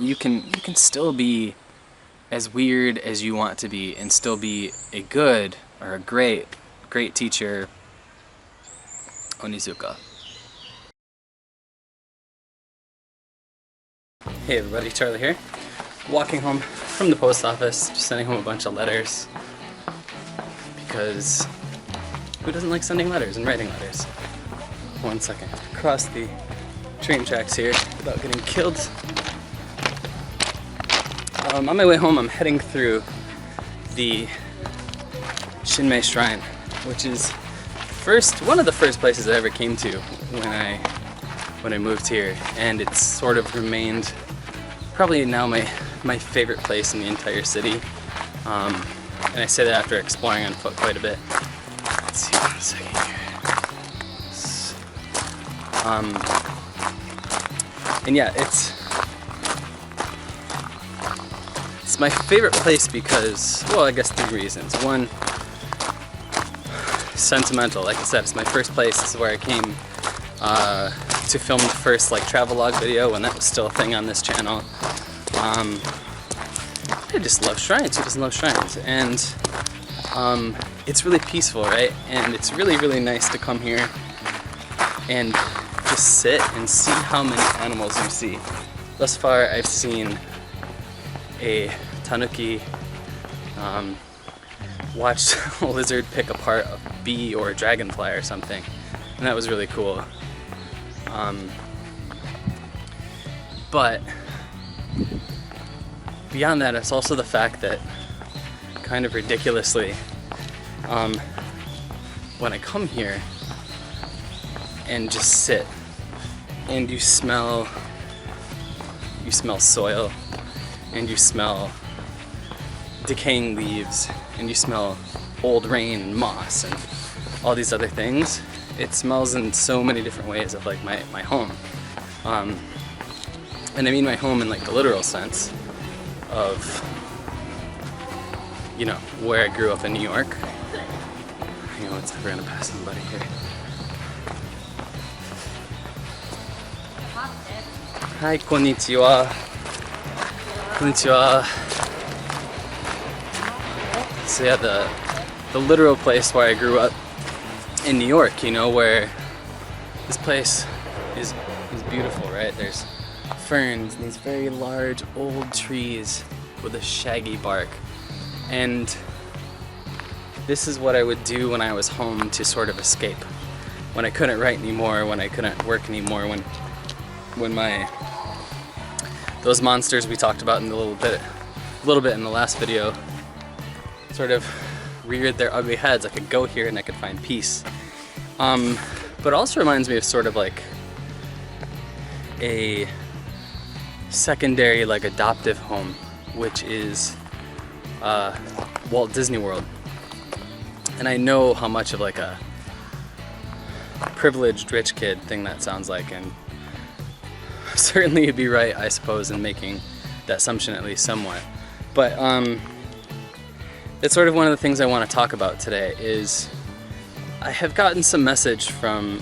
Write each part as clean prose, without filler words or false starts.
you can still be as weird as you want to be and still be a good or a great teacher. Onizuka. Hey everybody, Charlie here. Walking home from the post office, just sending home a bunch of letters. Because who doesn't like sending letters and writing letters? 1 second. Cross the train tracks here without getting killed. On my way home, I'm heading through the Shinmei Shrine, which is one of the first places I ever came to when I moved here, and it's sort of remained probably now my favorite place in the entire city. And I say that after exploring on foot quite a bit. Let's see, 1 second here. And yeah, it's my favorite place because, well, I guess 3 reasons. 1, sentimental. Like I said, it's my first place. This is where I came to film the first travelogue video when that was still a thing on this channel. I just love shrines. Who doesn't love shrines? And it's really peaceful, right? And it's really, really nice to come here and just sit and see how many animals you see. Thus far, I've seen a tanuki, watched a lizard pick apart a bee or a dragonfly or something, and that was really cool. But beyond that, it's also the fact that, kind of ridiculously, when I come here and just sit and you smell soil, and you smell decaying leaves, and you smell old rain and moss and all these other things, it smells in so many different ways of my home. And I mean my home in the literal sense of, you know, where I grew up in New York. Hang on, we're gonna pass somebody here. Hi, konnichiwa. Konnichiwa. So yeah, the literal place where I grew up in New York, you know, where this place is beautiful, right? There's ferns and these very large old trees with a shaggy bark. And this is what I would do when I was home to sort of escape. When I couldn't write anymore, when I couldn't work anymore, when those monsters we talked about in a little bit in the last video sort of reared their ugly heads, I could go here and I could find peace. But it also reminds me of sort of a secondary adoptive home, which is Walt Disney World. And I know how much of a privileged rich kid thing that sounds like, and certainly you'd be right, I suppose, in making that assumption at least somewhat. But it's sort of one of the things I want to talk about today is I have gotten some message. My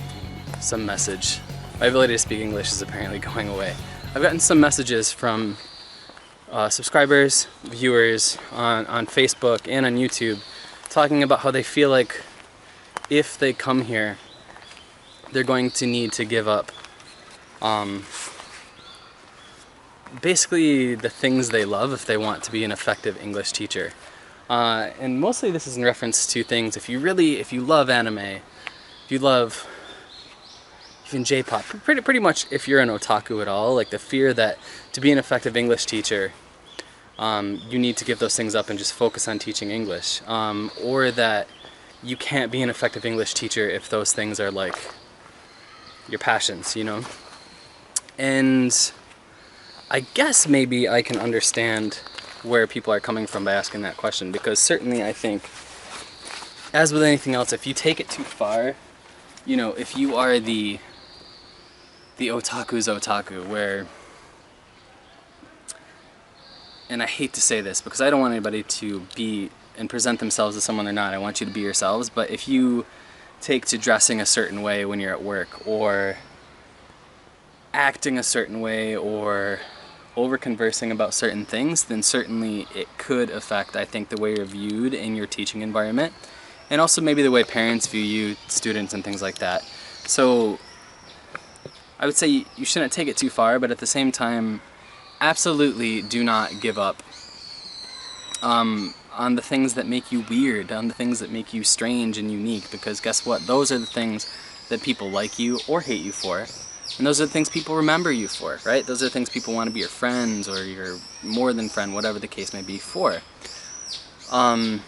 ability to speak English is apparently going away. I've gotten some messages from subscribers, viewers on Facebook and on YouTube talking about how they feel like if they come here, they're going to need to give up basically the things they love if they want to be an effective English teacher. And mostly this is in reference to things, if you love anime, if you love even J-pop, pretty much if you're an otaku at all, the fear that to be an effective English teacher, you need to give those things up and just focus on teaching English. Or that you can't be an effective English teacher if those things are your passions, you know? And I guess maybe I can understand where people are coming from by asking that question, because certainly I think, as with anything else, if you take it too far, you know, if you are the otaku's otaku, where, and I hate to say this because I don't want anybody to be and present themselves as someone they're not, I want you to be yourselves, but if you take to dressing a certain way when you're at work, or acting a certain way, or over conversing about certain things, then certainly it could affect, I think, the way you're viewed in your teaching environment, and also maybe the way parents view you, students, and things like that. So I would say you shouldn't take it too far, but at the same time, absolutely do not give up on the things that make you weird, on the things that make you strange and unique, because guess what? Those are the things that people like you or hate you for. And those are the things people remember you for, right? Those are the things people want to be your friends or your more than friend, whatever the case may be, for. And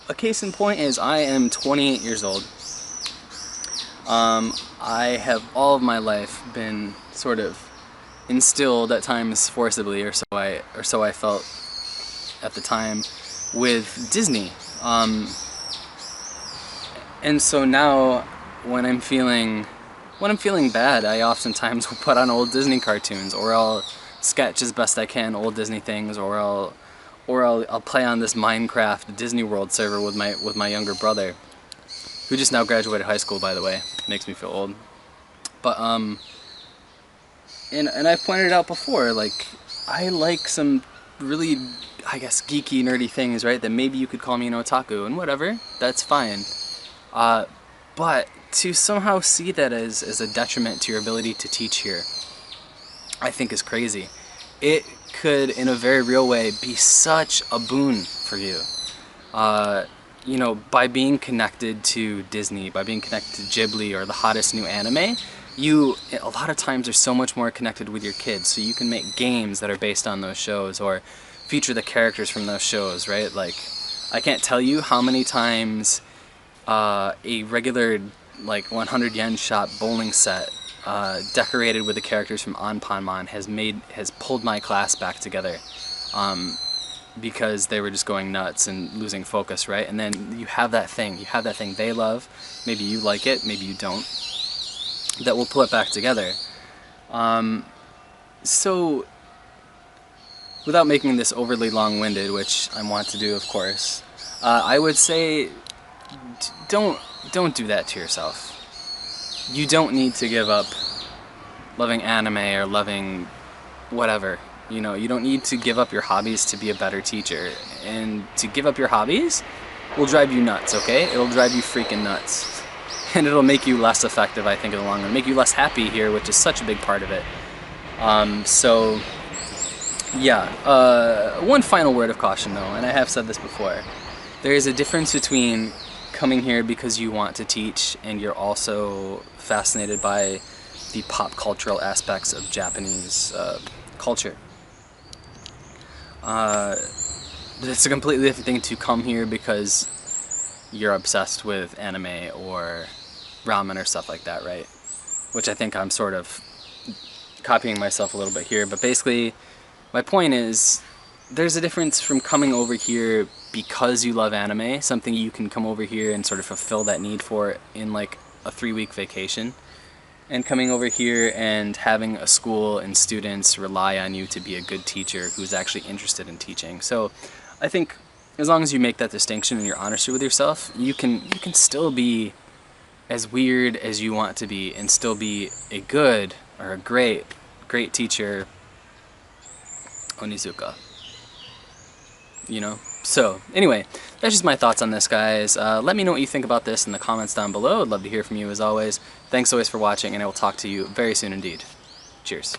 a case in point is I am 28 years old. I have all of my life been sort of instilled at times forcibly, or so I felt at the time, with Disney. And so now, when I'm feeling bad, I oftentimes will put on old Disney cartoons, or I'll sketch as best I can old Disney things, or I'll play on this Minecraft Disney World server with my younger brother, who just now graduated high school, by the way. Makes me feel old. But and I've pointed it out before, like, I like some really, I guess, geeky, nerdy things, right? That maybe you could call me an otaku, and whatever, that's fine. But to somehow see that as a detriment to your ability to teach here, I think is crazy. It could, in a very real way, be such a boon for you. You know, by being connected to Disney, by being connected to Ghibli or the hottest new anime, you, a lot of times, are so much more connected with your kids, so you can make games that are based on those shows, or feature the characters from those shows, right? Like, I can't tell you how many times a regular, like, 100 yen shop bowling set decorated with the characters from Anpanman has pulled my class back together, because they were just going nuts and losing focus, right? And then you have that thing they love, maybe you like it, maybe you don't, that will pull it back together. So, without making this overly long-winded, which I want to do, of course, I would say don't do that to yourself. You don't need to give up loving anime or loving whatever. You know, you don't need to give up your hobbies to be a better teacher. And to give up your hobbies will drive you nuts, okay? It'll drive you freaking nuts. And it'll make you less effective, I think, in the long run. Make you less happy here, which is such a big part of it. So, yeah. One final word of caution, though, and I have said this before. There is a difference between coming here because you want to teach and you're also fascinated by the pop cultural aspects of Japanese culture. It's a completely different thing to come here because you're obsessed with anime or ramen or stuff like that, right? Which I think I'm sort of copying myself a little bit here, but basically my point is there's a difference from coming over here because you love anime, something you can come over here and sort of fulfill that need for in like a 3-week vacation, and coming over here and having a school and students rely on you to be a good teacher who's actually interested in teaching. So I think as long as you make that distinction and you're honest with yourself, you can still be as weird as you want to be and still be a good or a great teacher, Onizuka. You know? So, anyway, that's just my thoughts on this, guys. Let me know what you think about this in the comments down below. I'd love to hear from you as always. Thanks always for watching, and I will talk to you very soon indeed. Cheers.